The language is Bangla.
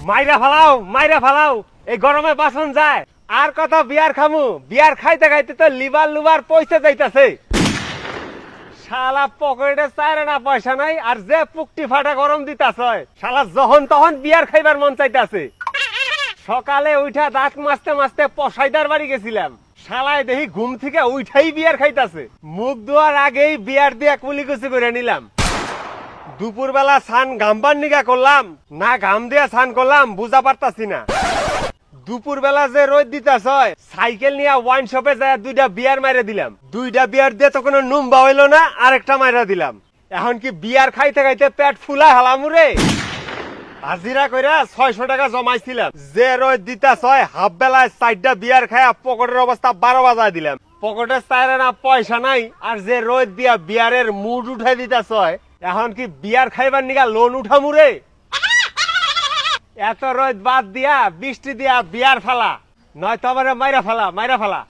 মাইরা ফালাও এই গরমে বাসন যায় আর কত বিয়ার খামু বিয়ার খাইতে খাইতে তো লিভার লুভার পয়সা যাইতাছে শালা পকেটে চাইরে না পয়সা নাই আর যে পুকটি ফাটা গরম দিতাছে শালা যখন তখন বিয়ার খাইবার মন চাইতাছে সকালে উঠা দাঁত মাজতে মাজতে পসাইদার বাড়ি গেছিলাম শালায় দেখি ঘুম থেকে উঠাই বিয়ার খাইতাছে মুখ ধোয়ার আগেই বিয়ার দিয়ে কুলিকুচি করে নিলাম দুপুর বেলা স্নান গামবার নিগা করলাম না ঘাম দিয়া স্নান করলাম বুঝা পারতাছি না দুপুর বেলা যে রোদ দিতাছ সাইকেল নিয়ে ওয়াইন শপে যায় দুইটা বিয়ার মাইরে দিলাম দুইটা বিয়ার দিয়ে তো কোনো নুম্বা হইলো না আরেকটা মাইরা দিলাম এখন কি বিয়ার খাইতে খাইতে পেট ফুলা হালামুরে হাজিরা কইরা 600 টাকা জমাইছিলাম যে রোদ দিতাছ হাফ বেলায় 4টা বিয়ার খায়া পকেটের অবস্থা 12 বাজায় দিলাম পকেটে চাইরে না পয়সা নাই আর যে রোদ দিয়া বিয়ারের মুড উঠাই দিতাছ এখন কি বিয়ার খাইবার নিগা লোন উঠামুরে এত রোদ বাদ দিয়া বৃষ্টি দিয়া বিয়ার ফালা নয়তো আমার মাইরা ফালা